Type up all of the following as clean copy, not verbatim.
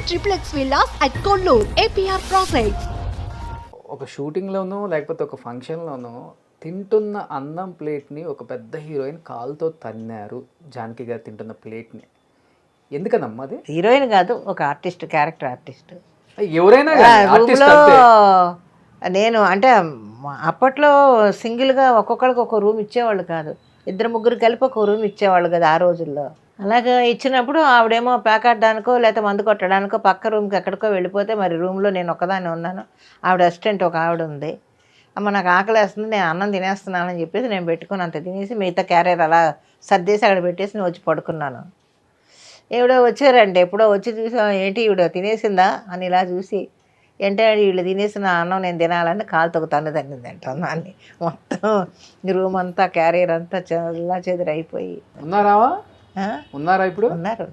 triplex villas at Konnur, APR Projects. ఒక షూటింగ్లోనో లేకపోతే ఒక ఫంక్షన్లోనో తింటున్న అన్నం ప్లేట్ని ఒక పెద్ద హీరోయిన్ కాలుతో తన్నారు. జానకి గారు తింటున్న ప్లేట్ని ఎందుకనమ్మా అది? హీరోయిన్ కాదు, ఒక ఆర్టిస్ట్, క్యారెక్టర్ ఆర్టిస్ట్. ఎవరైనా ఆర్టిస్ట్ రూమ్లో అంతే. నేను అంటే అప్పట్లో సింగిల్గా ఒక్కొక్కరికి ఒక రూమ్ ఇచ్చేవాళ్ళు కాదు, ఇద్దరు ముగ్గురు కలిపి ఒక రూమ్ ఇచ్చేవాళ్ళు కదా ఆ రోజుల్లో. అలాగా ఇచ్చినప్పుడు ఆవిడేమో ప్యాకాడడానికో లేకపోతే మందు కొట్టడానికో పక్క రూమ్కి ఎక్కడికో వెళ్ళిపోతే మరి రూమ్లో నేను ఒక్కదాన్ని ఉన్నాను. ఆవిడ అసిస్టెంట్ ఒక ఆవిడ ఉంది. అమ్మ నాకు ఆకలి వేస్తుంది, నేను అన్నం తినేస్తున్నానని చెప్పేసి నేను పెట్టుకుని అంత తినేసి మిగతా క్యారియర్ అలా సర్దేసి అక్కడ పెట్టేసి నేను వచ్చి పడుకున్నాను. ఎవడో వచ్చారంటే ఎప్పుడో వచ్చి చూసి ఏంటి ఈవిడ తినేసిందా అని ఇలా చూసి ఏంటంటే వీళ్ళు తినేసిన అన్నం నేను తినాలని కాలుతో తన్నిందంట అన్నాన్ని. మొత్తం రూమ్ అంతా క్యారియర్ అంతా చల్లా చెదిరి అయిపోయి. ఉన్నారా ఇప్పుడు? ఉన్నారు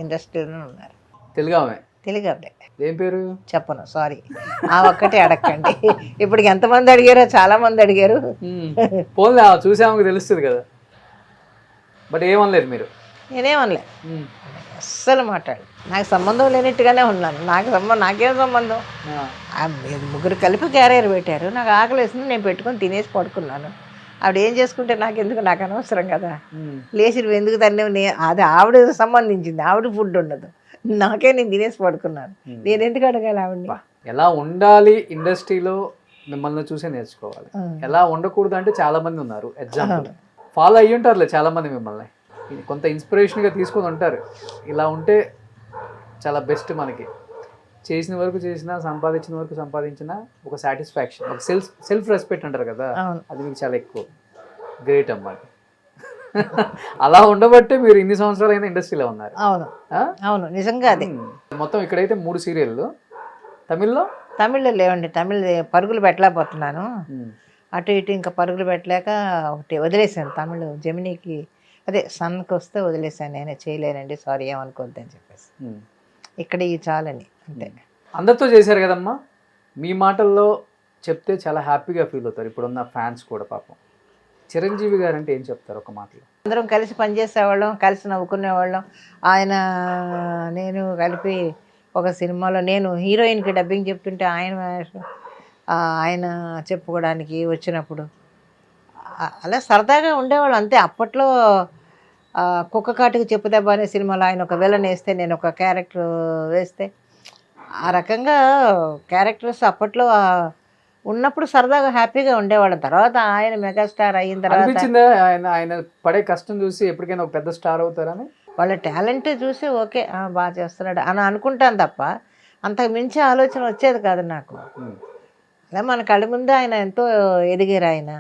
ఇండస్ట్రీలో ఉన్నారు. తెలుగు ఆవిడే. ఏం పేరు చెప్పను, సారీ. ఆ ఒక్కటే అడగండి. ఇప్పటికి ఎంతమంది అడిగారో చాలా మంది అడిగారు. పోలే చూసామకు తెలుస్తుంది కదా. బట్ ఏమనలేదు మీరు? నేనేమనలే, అస్సలు మాట్లాడు. నాకు సంబంధం లేనట్టుగానే ఉన్నాను. నాకేం సంబంధం? ముగ్గురు కలిపి క్యారియర్ పెట్టారు. నాకు ఆకలి వేసింది, నేను పెట్టుకొని తినేసి పడుకున్నాను. ఆవిడ ఏం చేసుకుంటే నాకెందుకు, నాకు అనవసరం కదా. లేచి నువ్వు ఎందుకు తన్నే, అది ఆవిడ సంబంధించింది, ఆవిడ ఫుడ్ ఉండదు. నాకే నేను తినేసి పడుకున్నాను. నేను ఎందుకు అడగాలి ఆవిడని? ఎలా ఉండాలి ఇండస్ట్రీలో మిమ్మల్ని చూసే నేర్చుకోవాలి. ఎలా ఉండకూడదు అంటే చాలా మంది ఉన్నారు. ఎగ్జాంపుల్ ఫాలో అయ్యి ఉంటారులే చాలా మంది, మిమ్మల్ని కొంత ఇన్స్పిరేషన్గా తీసుకొని ఉంటారు. ఇలా ఉంటే చాలా బెస్ట్. మనకి చేసిన వరకు చేసినా, సంపాదించిన వరకు సంపాదించిన ఒక సాటిస్ఫాక్షన్, ఒక సెల్ఫ్ రెస్పెక్ట్ అంటారు కదా, అది మీకు చాలా ఎక్కువ. గ్రేట్ అమ్మా. అలా ఉండబట్టే మీరు ఇన్ని సంవత్సరాలు అయినా ఇండస్ట్రీలో ఉన్నారు. అవును నిజంగా. అది మొత్తం ఇక్కడైతే 3 సీరియళ్ళు. తమిళ్లో లేవండి. తమిళ్ పరుగులు పెట్టలేకపోతున్నాను. అటు ఇటు ఇంకా పరుగులు పెట్టలేక ఒకటి వదిలేసాను. తమిళ్ జెమినీకి అదే సన్కి వస్తే వదిలేసాను. నేనే చేయలేనండి, సారీ ఏమనుకోవద్దు అని చెప్పేసి ఇక్కడ ఈ చాలని అంతే. అందరితో చేశారు కదమ్మా, మీ మాటల్లో చెప్తే చాలా హ్యాపీగా ఫీల్ అవుతారు ఇప్పుడున్న ఫ్యాన్స్ కూడా. పాపం చిరంజీవి గారు అంటే ఏం చెప్తారు ఒక మాటలో? అందరం కలిసి పనిచేసేవాళ్ళం, కలిసి నవ్వుకునేవాళ్ళం. ఆయన నేను కలిపి ఒక సినిమాలో నేను హీరోయిన్కి డబ్బింగ్ చెప్తుంటే ఆయన చెప్పుకోవడానికి వచ్చినప్పుడు అలా సరదాగా ఉండేవాళ్ళం అంతే. అప్పట్లో కుక్క కాటుకు చెప్పు దెబ్బ అనే సినిమాలో ఆయన ఒక విలన్ వేస్తే నేను ఒక క్యారెక్టర్ వేస్తే ఆ రకంగా క్యారెక్టర్స్ అప్పట్లో ఉన్నప్పుడు సరదాగా హ్యాపీగా ఉండేవాళ్ళం. తర్వాత ఆయన మెగాస్టార్ అయిన తర్వాత ఆయన పడే కష్టం చూసి ఎప్పటికైనా ఒక పెద్ద స్టార్ అవుతారని వాళ్ళ టాలెంట్ చూసి ఓకే బాగా చేస్తున్నాడు అని అనుకుంటాను తప్ప అంతకు మించి ఆలోచన వచ్చేది కాదు నాకు. అలా మన కళ్ళ ముందు ఆయన ఎంతో ఎదిగారు. ఆయన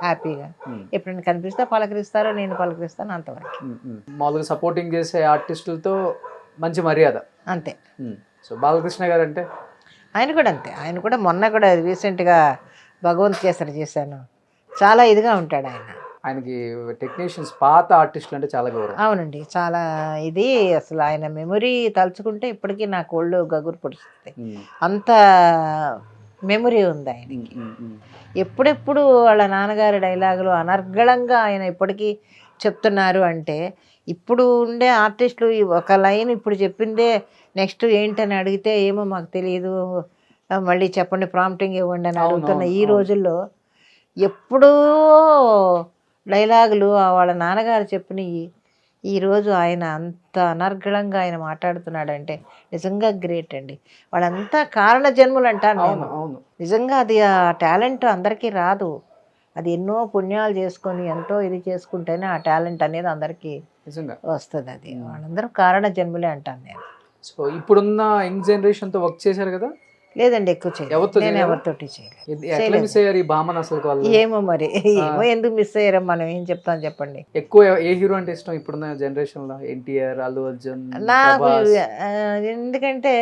హ్యాపీగా ఎప్పుడైనా కనిపిస్తే పలకరిస్తారో నేను పలకరిస్తాను, అంతవరకు. మామూలుగా సపోర్టింగ్ చేసే ఆర్టిస్టులతో మంచి మర్యాద అంతే. సో బాలకృష్ణ గారు అంటే ఆయన కూడా అంతే. ఆయన కూడా మొన్న కూడా రీసెంట్గా భగవంత్ కేసరి చేశాను. చాలా ఇదిగా ఉంటాడు ఆయన. ఆయనకి టెక్నీషియన్స్ పాత ఆర్టిస్టులు అంటే చాలా గౌరవం. అవునండి, చాలా ఇది. అసలు ఆయన మెమొరీ తలుచుకుంటే ఇప్పటికీ నాకు ఒళ్ళు గగురు పొడుస్తుంది. అంత మెమొరీ ఉంది ఆయనకి. ఎప్పుడెప్పుడు వాళ్ళ నాన్నగారి డైలాగులు అనర్గళంగా ఆయన ఇప్పటికీ చెప్తున్నారు అంటే, ఇప్పుడు ఉండే ఆర్టిస్టులు ఒక లైన్ ఇప్పుడు చెప్పిందే నెక్స్ట్ ఏంటని అడిగితే ఏమో మాకు తెలియదు, మళ్ళీ చెప్పండి, ప్రాంప్టింగ్ ఇవ్వండి అని అడుగుతున్న ఈ రోజుల్లో ఎప్పుడూ డైలాగులు వాళ్ళ నాన్నగారు చెప్పినవి ఈరోజు ఆయన అంత అనర్గళంగా ఆయన మాట్లాడుతున్నాడంటే నిజంగా గ్రేట్ అండి. వాళ్ళంతా కారణ జన్ములు అంటాను నేను. నిజంగా అది ఆ టాలెంట్ అందరికీ రాదు. అది ఎన్నో పుణ్యాలు చేసుకొని ఎంతో ఇది చేసుకుంటేనే ఆ టాలెంట్ అనేది అందరికీ వస్తుంది. అది వాళ్ళందరూ కారణ జన్ములే అంటాను నేను. సో ఇప్పుడున్న యంగ్ జనరేషన్తో వర్క్ చేశారు కదా? లేదండి, ఎక్కువ చేయలేదు. నేను ఎవరితోటి చేయలేదు. ఏమో మరి, ఏమో ఎందుకు మిస్ అయ్యారో మనం ఏం చెప్తాం చెప్పండి. ఎక్కువ ఏ హీరో అంటే ఇష్టం ఇప్పుడున్న జనరేషన్ లో? ఎన్టీఆర్, అల్లు అర్జున్? నాకు ఎందుకంటే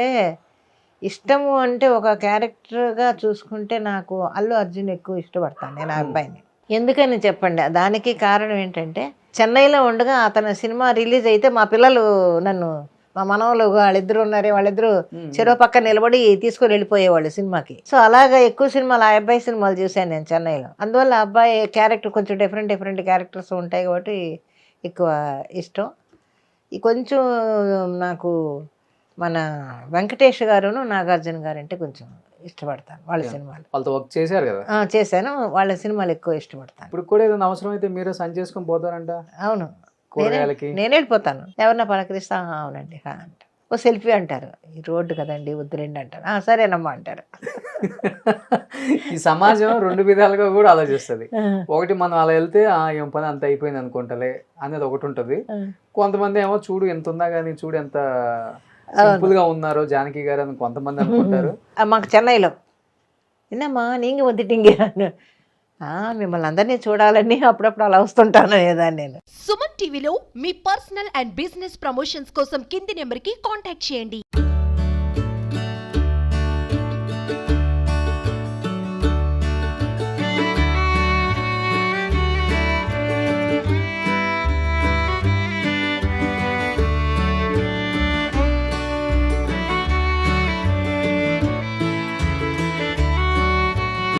ఇష్టము అంటే ఒక క్యారెక్టర్గా చూసుకుంటే నాకు అల్లు అర్జున్ ఎక్కువ ఇష్టపడతాను నేను ఆ అబ్బాయిని. ఎందుకని చెప్పండి, దానికి కారణం ఏంటంటే చెన్నైలో ఉండగా అతని సినిమా రిలీజ్ అయితే మా పిల్లలు నన్ను, మా మనవలు వాళ్ళిద్దరు ఉన్నారే, వాళ్ళిద్దరూ చెరో పక్క నిలబడి తీసుకొని వెళ్ళిపోయేవాళ్ళు సినిమాకి. సో అలాగా ఎక్కువ సినిమాలు ఆ అబ్బాయి సినిమాలు చూశాను నేను చెన్నైలో. అందువల్ల ఆ అబ్బాయి క్యారెక్టర్ కొంచెం డిఫరెంట్ క్యారెక్టర్స్ ఉంటాయి కాబట్టి ఎక్కువ ఇష్టం. కొంచెం నాకు మన వెంకటేష్ గారును నాగార్జున గారు అంటే కొంచెం ఇష్టపడతాను వాళ్ళ సినిమాలు. వాళ్ళతో వర్క్ చేశారు కదా. చేశాను, వాళ్ళ సినిమాలు ఎక్కువ ఇష్టపడతాను. ఇప్పుడు కూడా ఏదైనా అవసరం అయితే మీరే సంచి చేసుకొని పోతారంట అవును, కూరగాయలకి. నేను వెళ్ళిపోతాను. ఎవరన్నా పలకరిస్తా అవునండి అంట. ఓ సెల్ఫీ అంటారు, ఈ రోడ్డు కదండి వద్దులేండి అంటారు. సరేనమ్మా అంటారు. ఈ సమాజం రెండు విధాలుగా కూడా ఆలోచిస్తుంది. ఒకటి మనం అలా వెళ్తే ఏం పని అంత అయిపోయింది అనుకుంటలే అనేది ఒకటి ఉంటుంది. కొంతమంది ఏమో చూడు ఎంత ఉందా కానీ చూడు ఎంత సింపుల్ గా ఉన్నారో జానకి గారు అని కొంతమంది అనుకుంటారు. మాకు చెన్నైలో என்னம்மா நீங்க வந்துட்டீங்க, మిమ్మల్ని అందరినీ చూడాలని అప్పుడప్పుడు అలా వస్తుంటాను ఏదాన్ని నేను. సుమన్ టీవీలో మీ పర్సనల్ అండ్ బిజినెస్ ప్రమోషన్స్ కోసం కింది నెంబర్కి కాంటాక్ట్ చేయండి.